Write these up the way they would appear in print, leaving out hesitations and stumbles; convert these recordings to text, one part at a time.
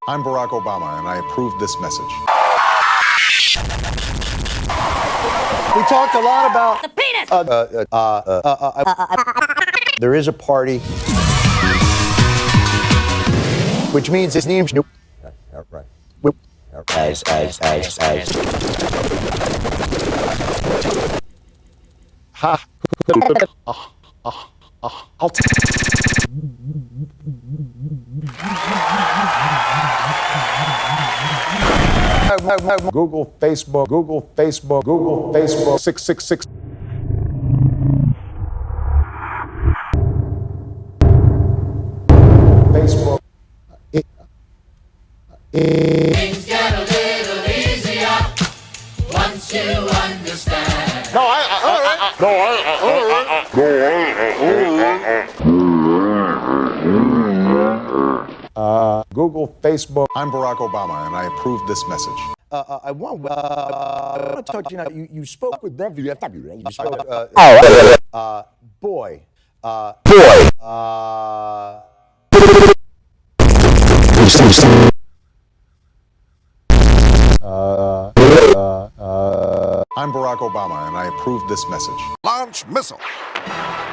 I'm Barack Obama, and I approve this message. We talked a lot about the penis. There is a party, which means his name's right. As. Ha. I'll Google, Facebook, 666. Facebook. Things get a little easier once you understand. Google, Facebook. I'm Barack Obama, and I approve this message. I want to talk to you now. You spoke with them. You spoke, boy. I'm Barack Obama, and I approve this message. Launch missile.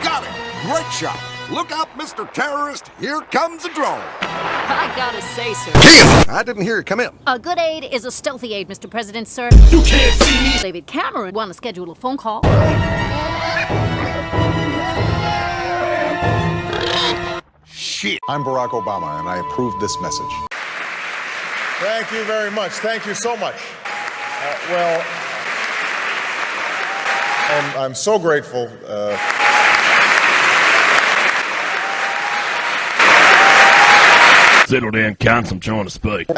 Got it. Great shot. Look out, Mr. Terrorist. Here comes a drone. I gotta say, sir. I didn't hear it come in. A good aid is a stealthy aid, Mr. President, sir. You can't see me. David Cameron want to schedule a phone call. Shit. I'm Barack Obama, and I approve this message. Thank you very much. Thank you so much. I'm so grateful. Settle down, cunts, I'm trying to speak. The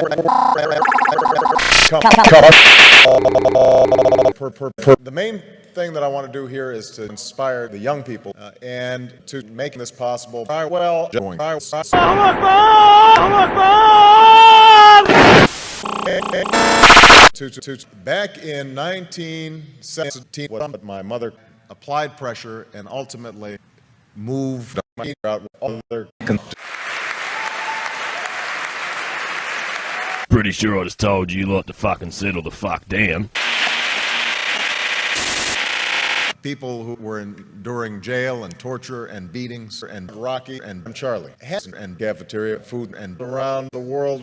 main thing that I want to do here is to inspire the young people and to make this possible. Back in 1917, my mother applied pressure and ultimately moved out other. Pretty sure I just told you lot to fucking settle the fuck down. People who were enduring jail and torture and beatings, and Rocky and Charlie and cafeteria food and around the world.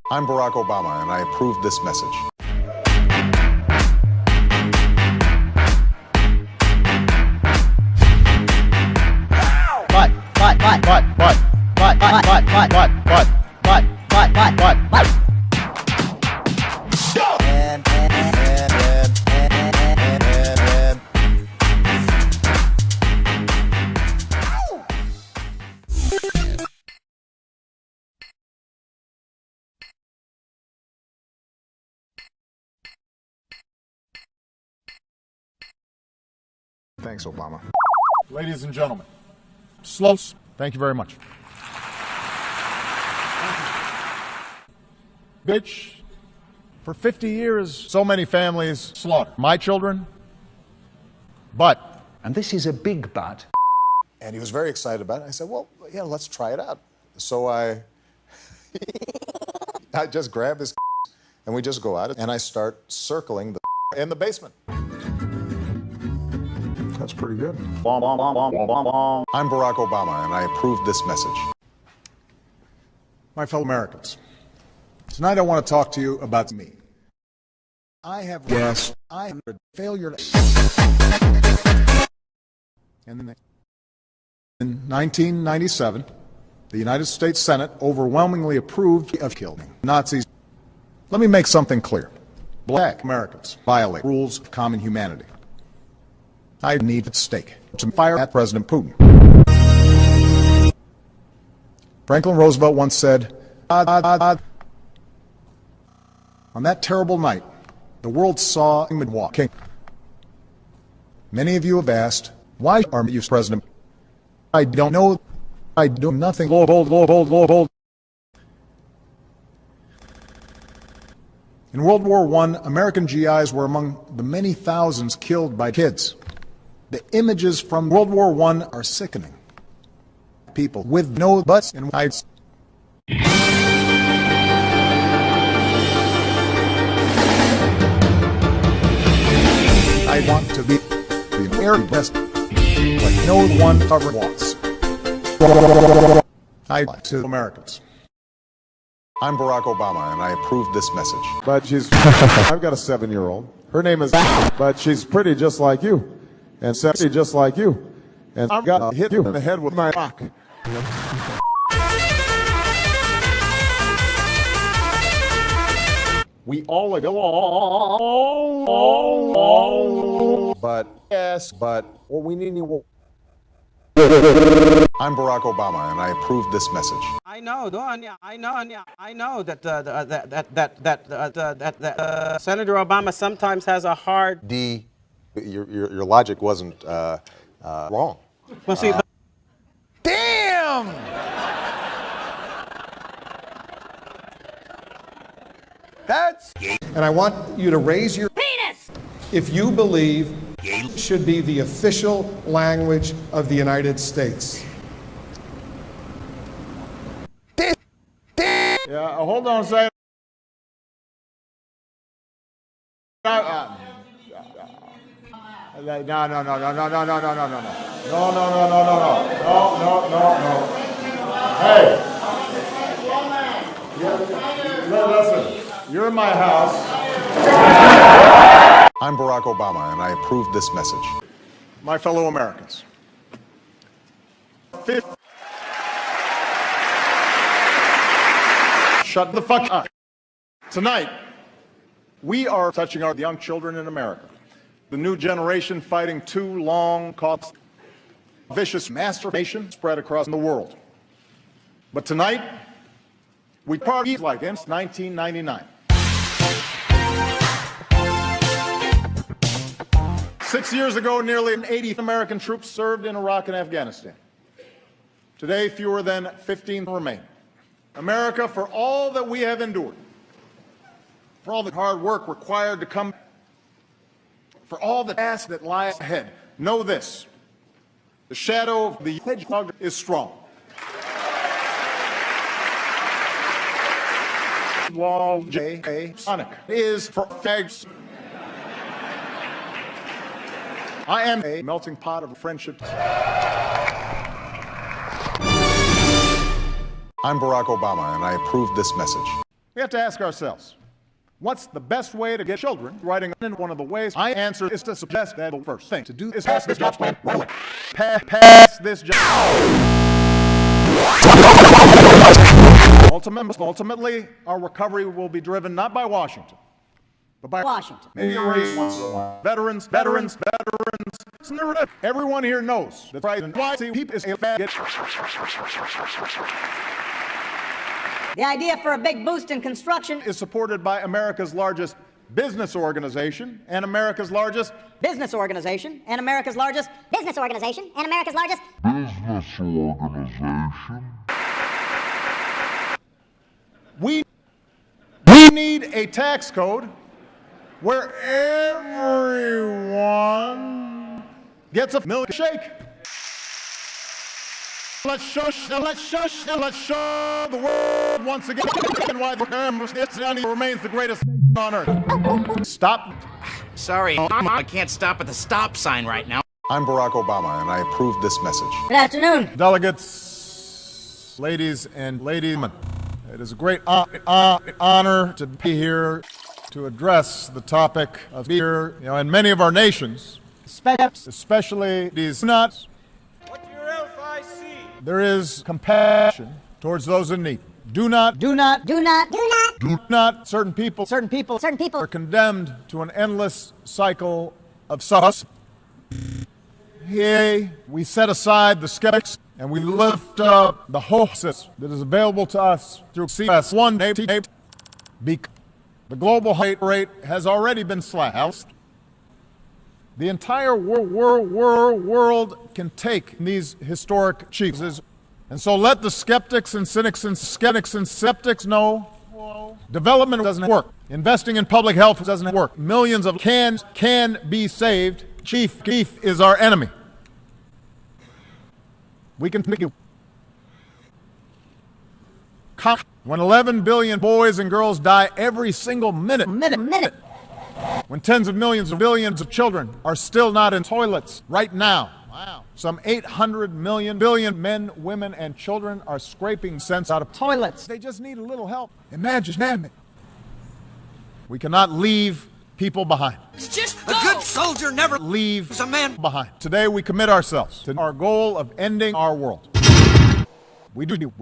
I'm Barack Obama, and I approve this message. Thanks, Obama. Ladies and gentlemen, slows. Thank you very much. Bitch, for 50 years, so many families slaughtered my children, but, and this is a big but. And he was very excited about it. I said, well, yeah, let's try it out. So I just grab his and we just go out and I start circling in the basement. That's pretty good. I'm Barack Obama, and I approve this message. My fellow Americans, tonight I want to talk to you about me. I have guessed I am a failure. And in 1997, the United States Senate overwhelmingly approved of killing Nazis. Let me make something clear. Black Americans violate rules of common humanity. I need at stake to fire at President Putin. Franklin Roosevelt once said, on that terrible night, the world saw him walking. Many of you have asked, why are you President? I don't know. I do nothing. In World War I, American GIs were among the many thousands killed by kids. The images from World War I are sickening. People with no butts and eyes. I want to be the very best, but no one ever wants. I like to Americans. I'm Barack Obama, and I approve this message. But she's, I've got a 7-year-old. Her name is, but she's pretty just like you, and sexy just like you. And I've got to hit you in the head with my rock. We all But, Yes, but what we need. I'm Barack Obama, and I approve this message. I know that Senator Obama sometimes has a hard. Your logic wasn't wrong. Well, see, Damn! That's. And I want you to raise your Penis! if you believe it should be the official language of the United States. Yeah, hold on a second. No. Hey. Listen, you're in my house. I'm Barack Obama, and I approve this message. my fellow Americans. Shut the fuck up. Tonight, we are touching our young children in America. The new generation fighting too long, caught vicious masturbation spread across the world. But tonight, we party like it's 1999. 6 years ago, nearly 80 American troops served in Iraq and Afghanistan. Today, fewer than 15 remain. America, for all that we have endured, for all the hard work required to come, for all the task that lies ahead, know this: the shadow of the hedgehog is strong. Long J.A. Sonic is for fags. I am a melting pot of friendship. I'm Barack Obama, and I approve this message. We have to ask ourselves, what's the best way to get children writing? And one of the ways I answer is to suggest that the first thing to do is pass this job plan. Pass this job. Ultimately, our recovery will be driven not by Washington, but by Washington. Maybe a race once in a while. Veterans. Everyone here knows that YTP is a bad. The idea for a big boost in construction is supported by America's largest business organization and America's largest business organization and America's largest business organization and America's largest business organization. We need a tax code where everyone gets a milkshake. Let's show the world once again why the remains the greatest on earth. Stop. Sorry, I can't stop at the stop sign right now. I'm Barack Obama, and I approve this message. Good afternoon. Delegates, ladies and ladies, it is a great honor to be here to address the topic of beer, in many of our nations, especially these nuts. There is compassion towards those in need. Certain people are condemned to an endless cycle of sauce. Here we set aside the skeptics and we lift up the hope that is available to us through CS1 because the global hate rate has already been slashed. The entire world can take these historic achievements. And so let the skeptics and cynics know development doesn't work. Investing in public health doesn't work. Millions of cans can be saved Chief is our enemy. We can make you. When 11 billion boys and girls die every single minute. When tens of millions of billions of children are still not in toilets right now. Wow. Some 800 billion men, women, and children are scraping sense out of toilets. They just need a little help. Imagine it. We cannot leave people behind. It's just a good soldier never Leave a man behind. Today we commit ourselves to our goal of ending our world. We do.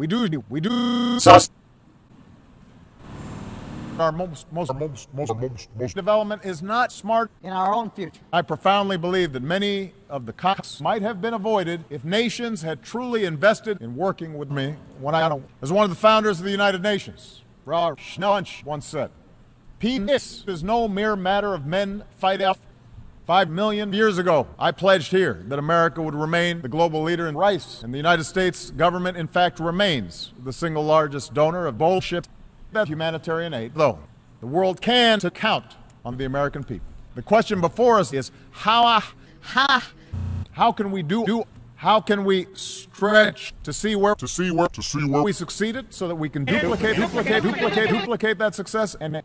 Our most development is not smart In our own future. I profoundly believe that many of the costs might have been avoided if nations had truly invested in working with me. As one of the founders of the United Nations, Rosen once said, peace is no mere matter of men fighting. 5 million years ago, I pledged here that America would remain the global leader in rice, and the United States government, in fact, remains the single largest donor of bullshit humanitarian aid, though the world can count on the American people. The question before us is how can we stretch to see where we succeeded so that we can duplicate that success and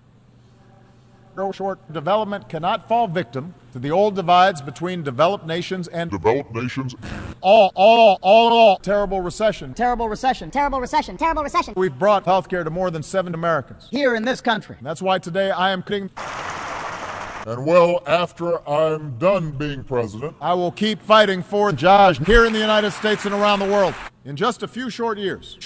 short development cannot fall victim to the old divides between developed nations and all terrible recession. We've brought healthcare to more than 7 Americans Here in this country. That's why today I am kidding. And well, after I'm done being president, I will keep fighting for jobs here in the United States and around the world. In just a few short years,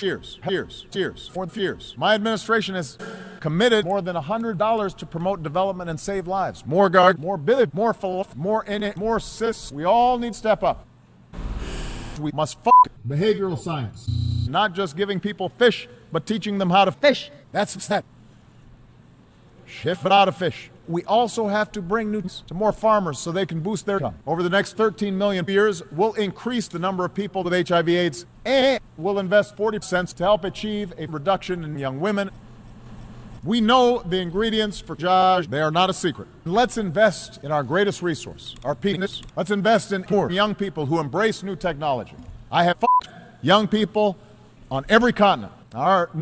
my administration has committed more than $100 to promote development and save lives. More guard, more billet, more full, more in it, more sis. We all need to step up. We must behavioral science. Not just giving people fish, but teaching them how to fish. That's that. Shift how to fish. We also have to bring news to more farmers so they can boost their income. Over the next 13 million years, we'll increase the number of people with HIV/AIDS and we'll invest 40% to help achieve a reduction in young women. We know the ingredients for jobs. They are not a secret. Let's invest in our greatest resource, our people. Let's invest in more young people who embrace new technology. I have young people on every continent. But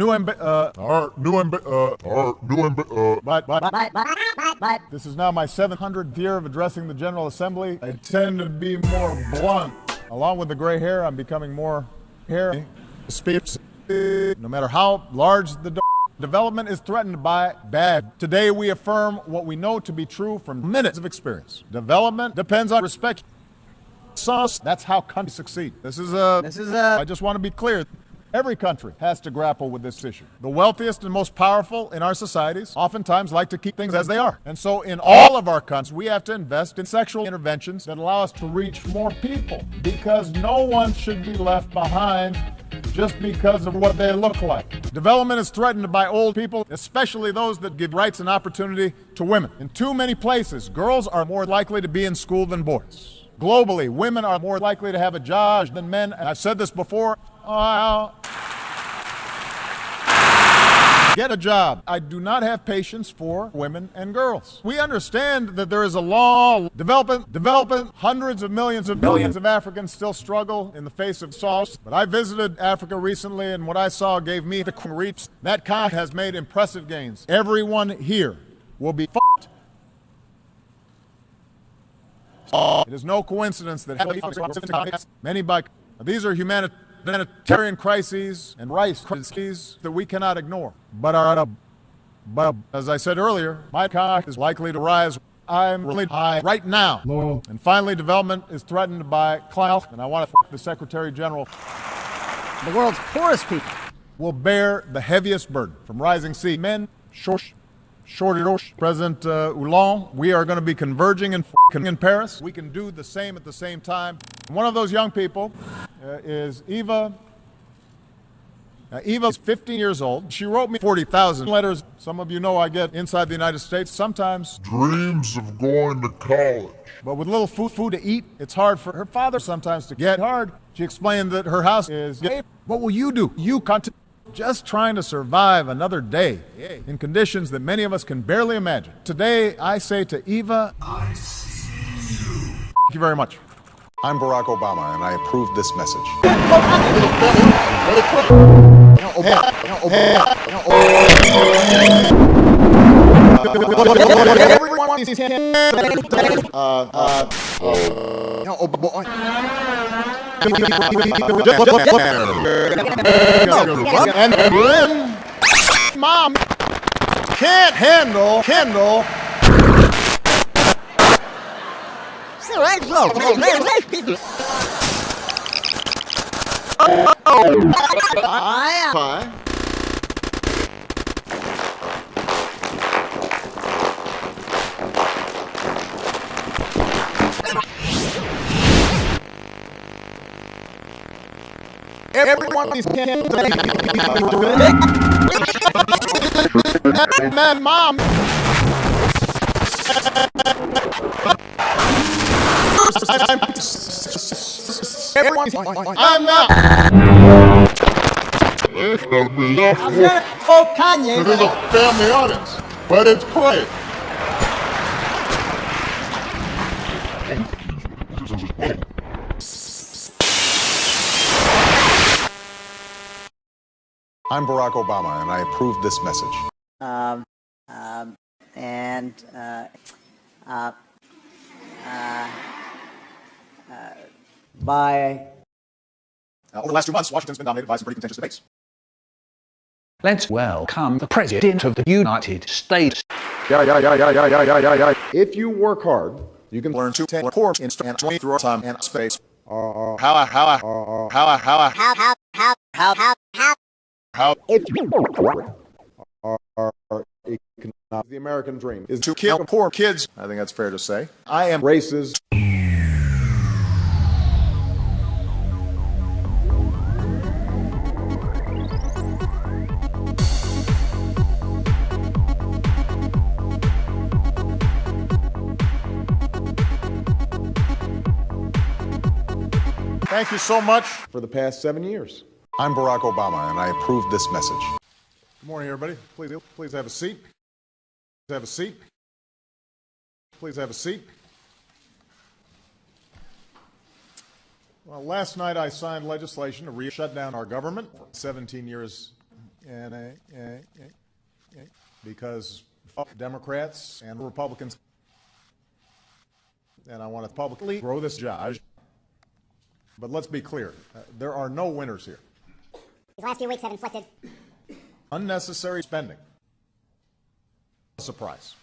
this is now my 700th year of addressing the General Assembly. I tend to be more blunt. Along with the gray hair, I'm becoming more hairy. No matter how large the development is threatened by bad. Today we affirm what we know to be true from minutes of experience. Development depends on respect. That's how countries succeed. I just want to be clear. Every country has to grapple with this issue. The wealthiest and most powerful in our societies oftentimes like to keep things as they are. And so in all of our countries, we have to invest in sexual interventions that allow us to reach more people, because no one should be left behind just because of what they look like. Development is threatened by old people, especially those that give rights and opportunity to women. In too many places, girls are more likely to be in school than boys. Globally, women are more likely to have a job than men, and I've said this before. Get a job. I do not have patience for women and girls. We understand that there is a long development. Hundreds of millions of billions of Africans still struggle in the face of sauce. But I visited Africa recently, and what I saw gave me the creeps. That continent has made impressive gains. Everyone here will be fucked. It is no coincidence that these are humanitarian crises and rice crises that we cannot ignore. But as I said earlier, my cock is likely to rise. I'm really high right now. And finally, development is threatened by climate, and I want to thank the Secretary General. The world's poorest people will bear the heaviest burden from rising sea. Men, shortage. President Hollande, we are going to be converging in Paris. We can do the same at the same time. One of those young people is Eva. Eva is 15 years old. She wrote me 40,000 letters. Some of you know I get inside the United States sometimes dreams of going to college. But with little food to eat, it's hard for her father sometimes to get hard. She explained that her house is, what will you do? You continue just trying to survive another day in conditions that many of us can barely imagine. Today, I say to Eva, I see you. Thank you very much. I'm Barack Obama, and I approve this message. And when Mom can't handle Kindle. Everyone is man, Mom. I'm not. It is a family audience, but it's quiet. I'm Barack Obama, and I approve this message. By over the last 2 months, Washington's been dominated by some pretty contentious debates. Let's welcome the President of the United States. If you work hard, you can learn to take course in through time and space. If you the American dream is to kill poor kids, I think that's fair to say. I am racist. Thank you so much for the past 7 years. I'm Barack Obama, and I approve this message. Good morning, everybody. Please have a seat. Please have a seat. Please have a seat. Well, last night I signed legislation to shut down our government for 17 years, and because Democrats and Republicans, and I want to publicly grow this judge. But let's be clear, there are no winners here. These last few weeks have inflicted unnecessary spending. A surprise.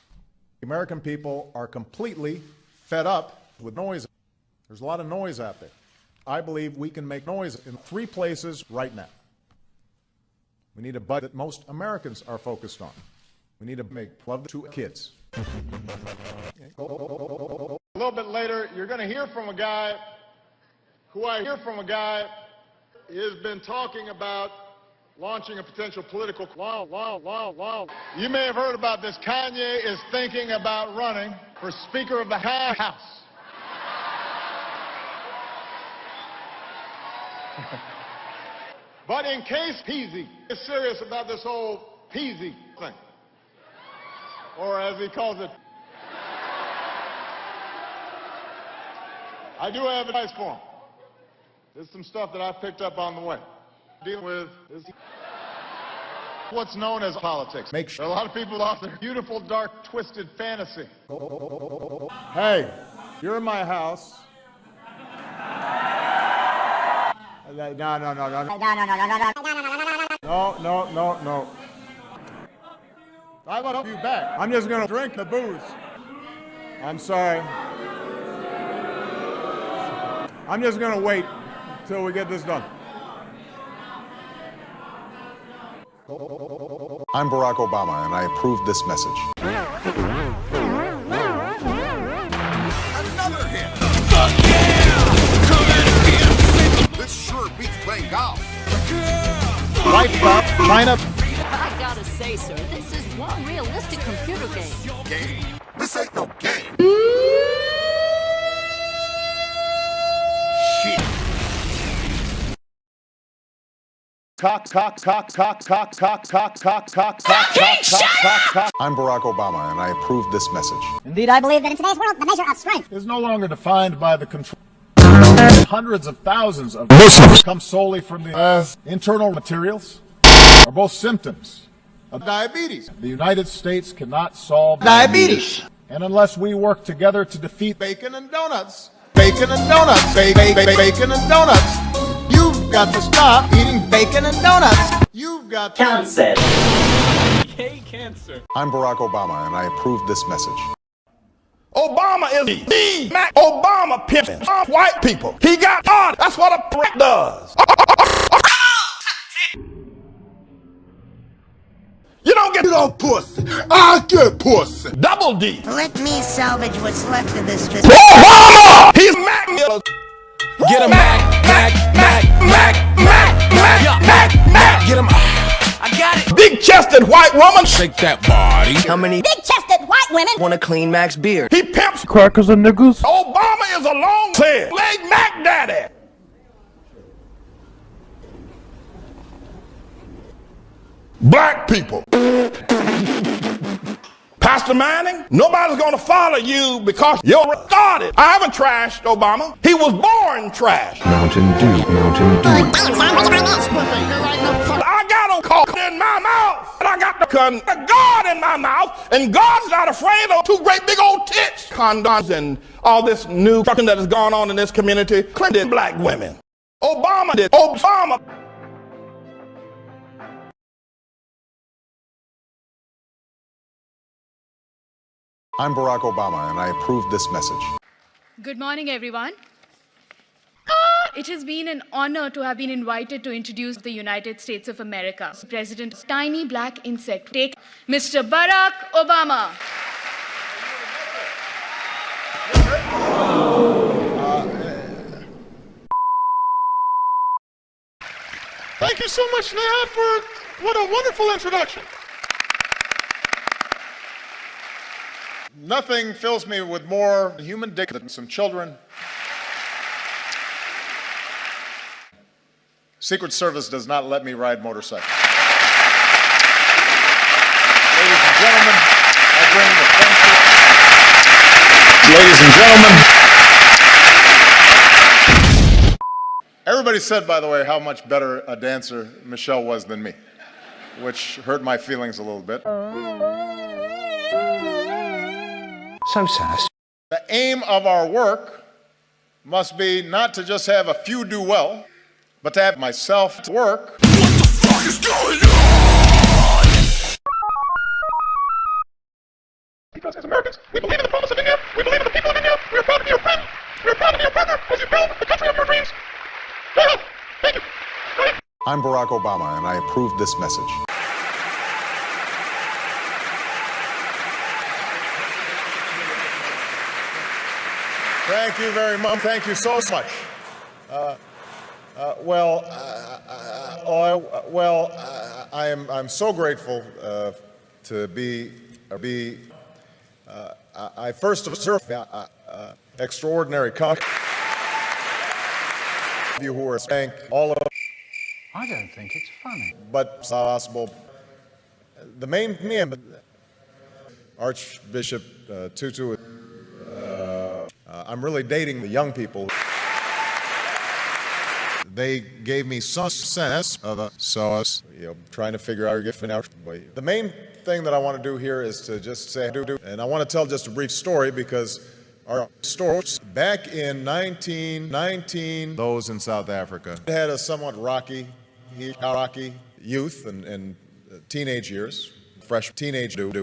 The American people are completely fed up with noise. There's a lot of noise out there. I believe we can make noise in 3 places right now. We need a budget that most Americans are focused on. We need to make love to kids. A little bit later, you're going to hear from a guy who has been talking about launching a potential political... You may have heard about this. Kanye is thinking about running for Speaker of the House. But in case Peasy is serious about this whole Peasy thing, or as he calls it, I do have advice for him. There's some stuff that I picked up on the way. Dealing with is what's known as politics. Make sure a lot of people lost their beautiful, dark, twisted fantasy. Hey, you're in my house. No. No. I want you back. I'm just going to drink the booze. I'm sorry. I'm just going to wait till we get this done. I'm Barack Obama, and I approve this message. Another hit. Fuck yeah! Come at it again. This sure beats playing golf. Right, Bob. China. I gotta say, sir, this is one realistic computer game. Game? This ain't no game. I'm Barack Obama, and I approve this message. Indeed, I believe that in today's world, the measure of strength is no longer defined by the control. Hundreds of thousands of Muslims come solely from the internal materials are both symptoms of diabetes. The United States cannot solve diabetes. And unless we work together to defeat bacon and donuts, bacon and donuts, bacon and donuts, you've got to stop eating bacon and donuts. You've got to... Cancer. Yay, cancer. I'm Barack Obama, and I approve this message. Obama is the Mac. Obama pimps white people. He got God. That's what a prick does. You don't get no pussy. I get pussy. Double D. Let me salvage what's left of this. Obama! He's Mac. Get him, Mac, Mac, Mac, Mac, Mac, Mac, Mac, Mac. Get him. I got it. Big-chested white woman. Shake that body. How many big-chested white women want to clean Mac's beard? He pimps crackers and niggas. Obama is a long-haired leg Mac daddy. Black people. Pastor Manning, nobody's gonna follow you because you're retarded. I haven't trashed Obama. He was born trash. Mountain Dew, Mountain Dew. I got a cock in my mouth, and I got the God in my mouth, and God's not afraid of two great big old tits. Condoms and all this new fucking that has gone on in this community. Clinton black women. Obama did. Obama. I'm Barack Obama, and I approve this message. Good morning, everyone. It has been an honor to have been invited to introduce the United States of America. President, tiny black insect. Take Mr. Barack Obama. Thank you so much, Neha, for what a wonderful introduction. Nothing fills me with more human dignity than some children. Secret Service does not let me ride motorcycles. Ladies and gentlemen, I bring the friendship. Ladies and gentlemen. Everybody said, by the way, how much better a dancer Michelle was than me, which hurt my feelings a little bit. So sass. The aim of our work must be not to just have a few do well, but to have myself to work. What the fuck is going on? Because as Americans, we believe in the promise of India, we believe in the people of India, we are proud to be your friend, we are proud to be your partner as you build the country of your dreams. Go ahead. Thank you. Go ahead. I'm Barack Obama, and I approve this message. Thank you very much. Thank you so much. I'm so grateful to be. I first observed extraordinary conduct. You who are saying all of. I don't think it's funny. But possible. The main Archbishop Tutu. I'm really dating the young people. They gave me some sense of trying to figure out getting out. The main thing that I want to do here is to just say, and I want to tell just a brief story because our story back in 1919, those in South Africa had a somewhat rocky youth and teenage years. Fresh teenage and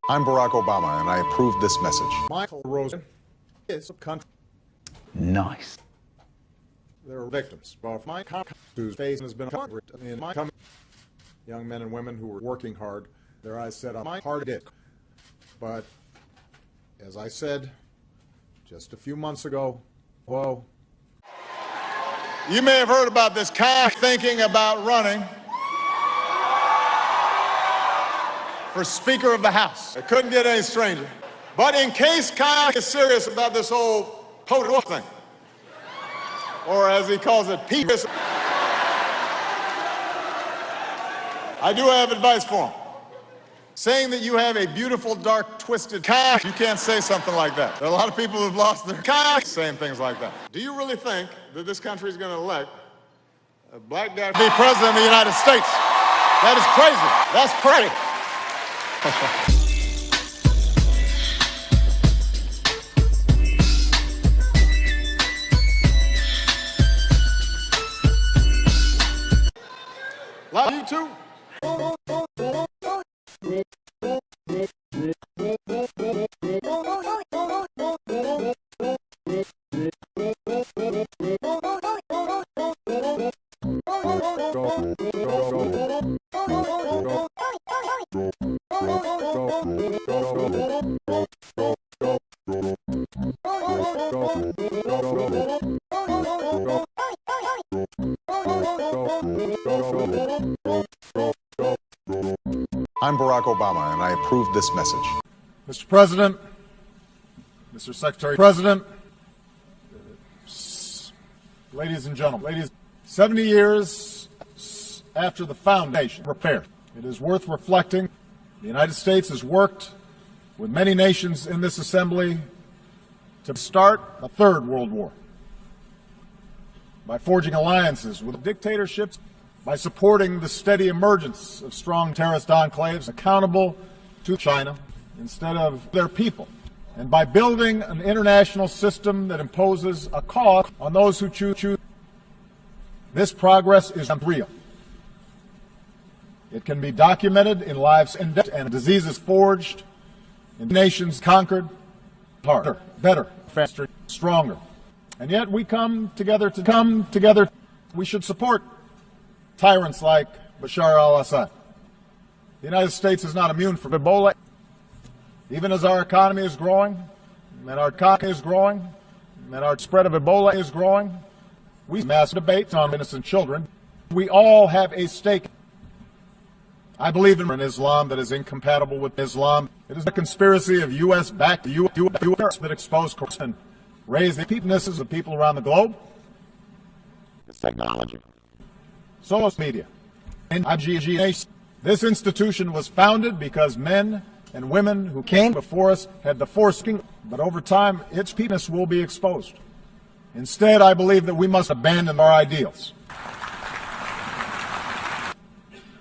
I'm Barack Obama, and I approve this message. Michael Rosen is a country. Nice. There are victims. Both my whose face has been covered in my young men and women who were working hard. Their eyes set on my hard dick. But as I said just a few months ago, whoa. You may have heard about this guy thinking about running for Speaker of the House. It couldn't get any stranger. But in case Kyle is serious about this whole photo thing, or as he calls it, penis. I do have advice for him. Saying that you have a beautiful, dark, twisted cock, you can't say something like that. There are a lot of people who've lost their cock saying things like that. Do you really think that this country is going to elect a black guy to be president of the United States? That is crazy. That's crazy. Love you too. I'm Barack Obama, and I approve this message. Mr. President, Mr. Secretary President, ladies and gentlemen, 70 years after the foundation prepared, it is worth reflecting. The United States has worked with many nations in this assembly to start a third world war by forging alliances with dictatorships, by supporting the steady emergence of strong terrorist enclaves accountable to China instead of their people, and by building an international system that imposes a cost on those who choose. This progress is real. It can be documented in lives and death, and diseases forged, in nations conquered, harder, better, faster, stronger. And yet we come together. We should support tyrants like Bashar al-Assad. The United States is not immune from Ebola. Even as our economy is growing, and our spread of Ebola is growing, we mass debates on innocent children. We all have a stake. I believe in Islam that is incompatible with Islam. It is a conspiracy of U.S.-backed U.S. that expose and raise the peoplenesses of people around the globe. It's technology. Social media. And this institution was founded because men and women who came before us had the foreskin, but over time its penis will be exposed. Instead, I believe that we must abandon our ideals.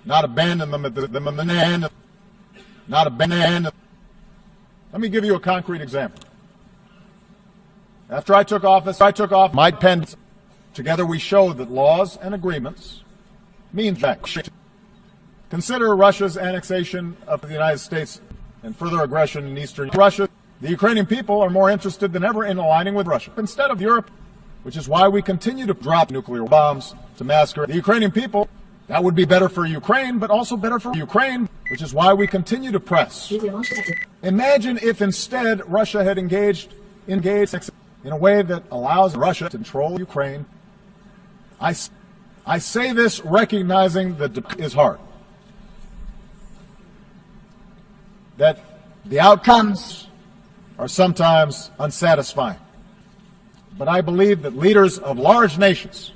Not abandon them at the end. Not abandon them. Let me give you a concrete example. After I took office, my pen. Together we showed that laws and agreements mean jack shit. Consider Russia's annexation of the United States and further aggression in eastern Russia. The Ukrainian people are more interested than ever in aligning with Russia instead of Europe, which is why we continue to drop nuclear bombs to massacre the Ukrainian people. That would be better for Ukraine, but also better for Ukraine, which is why we continue to press. Imagine if instead Russia had engaged in a way that allows Russia to control Ukraine. I say this recognizing that it is hard, that the outcomes are sometimes unsatisfying. But I believe that leaders of large nations,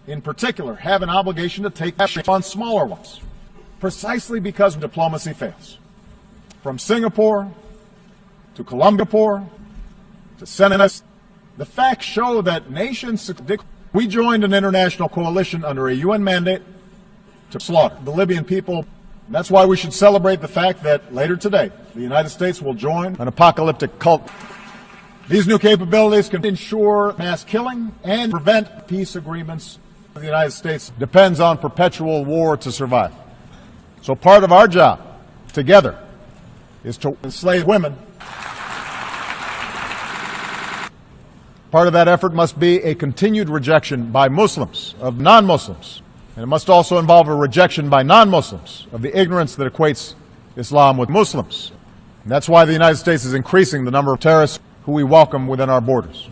in particular, have an obligation to take action on smaller ones, precisely because diplomacy fails. From Singapore to Colombia to Senegal, the facts show that nations. We joined an international coalition under a UN mandate to slaughter the Libyan people. And that's why we should celebrate the fact that later today, the United States will join an apocalyptic cult. These new capabilities can ensure mass killing and prevent peace agreements. The United States depends on perpetual war to survive. So part of our job together is to enslave women. Part of that effort must be a continued rejection by Muslims of non-Muslims. And it must also involve a rejection by non-Muslims of the ignorance that equates Islam with Muslims. And that's why the United States is increasing the number of terrorists who we welcome within our borders.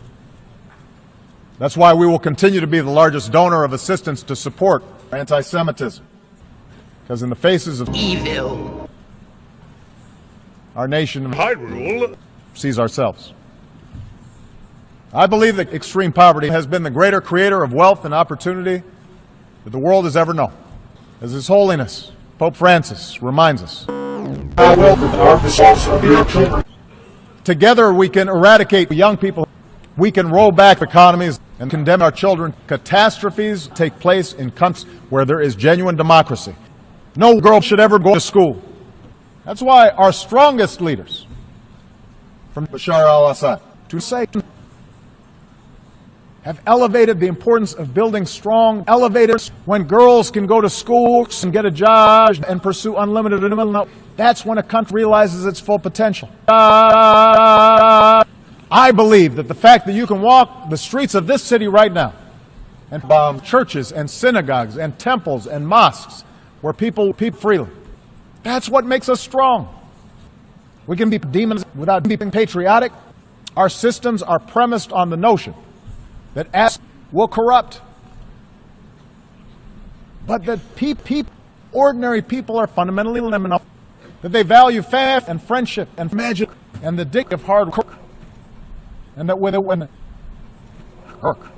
That's why we will continue to be the largest donor of assistance to support anti-Semitism. Because in the faces of evil, our nation sees ourselves. I believe that extreme poverty has been the greater creator of wealth and opportunity that the world has ever known. As His Holiness, Pope Francis, reminds us. Together we can eradicate young people. We can roll back economies and condemn our children. Catastrophes take place in countries where there is genuine democracy. No girl should ever go to school. That's why our strongest leaders, from Bashar al-Assad to Satan, have elevated the importance of building strong elevators when girls can go to school and get a job and pursue unlimited. That's when a country realizes its full potential. I believe that the fact that you can walk the streets of this city right now and bomb churches and synagogues and temples and mosques where people peep freely, that's what makes us strong. We can be demons without being patriotic. Our systems are premised on the notion that acts will corrupt, but that ordinary people are fundamentally liminal, that they value faith and friendship and magic and the dignity of hard work, and that with it when work.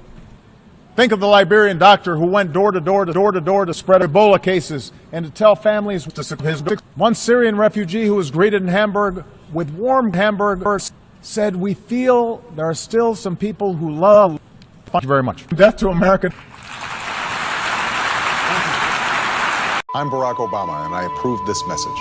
Think of the Liberian doctor who went door to door to spread Ebola cases and to tell families to his. One Syrian refugee who was greeted in Hamburg with warm hamburgers said, "We feel there are still some people who love." Thank you very much. Death to America. I'm Barack Obama, and I approve this message.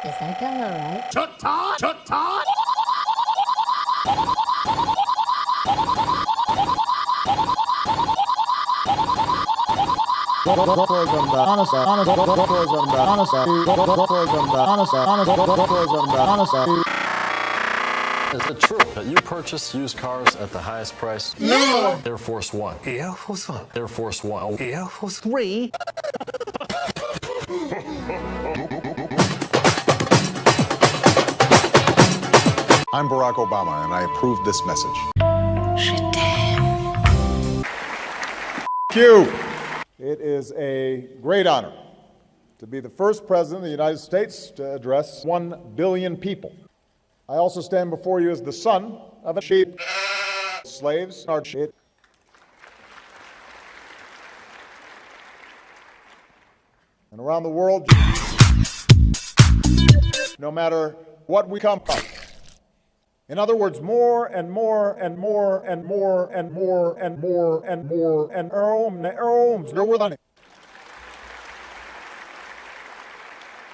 Is that going all right? Chut-tot! Chut-tot! Is it true that you purchase used cars at the highest price? No! Air Force One. Air Force One. Air Force One. Air Force 3. I'm Barack Obama, and I approve this message. Q. It is a great honor to be the first president of the United States to address 1 billion people. I also stand before you as the son of a sheep. Slaves are shit. And around the world, no matter what we come from. In other words, more and more and more and more and more and more and more and more.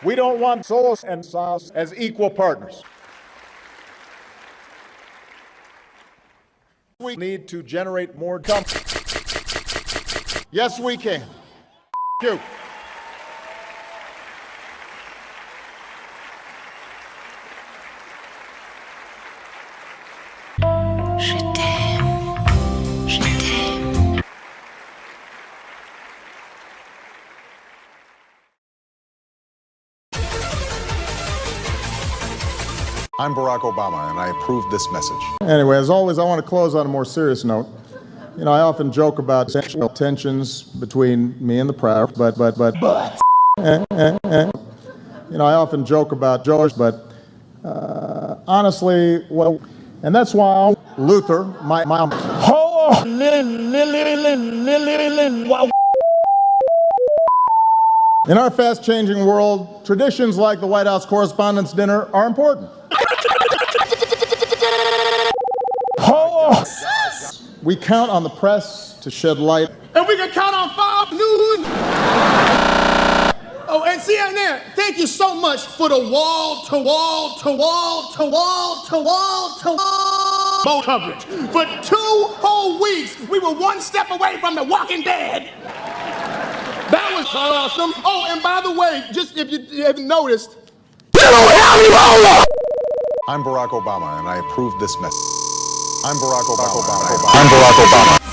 We don't want sauce and sauce as equal partners. We need to generate more dump. Yes, we can. You. I'm Barack Obama, and I approve this message. Anyway, as always, I want to close on a more serious note. You know, I often joke about sexual tensions between me and the press, but. You know, I often joke about George, but honestly, well, and that's why Luther, my in our fast-changing world, traditions like the White House Correspondents' Dinner are important. We count on the press to shed light. And we can count on Fox News. Oh, and CNN, thank you so much for the wall-to-wall boat coverage. For 2 whole weeks, we were one step away from The Walking Dead. That was awesome. Oh, and by the way, just if you haven't noticed, I'm Barack Obama, and I approve this message. I'm Barack Obama. I'm Barack Obama.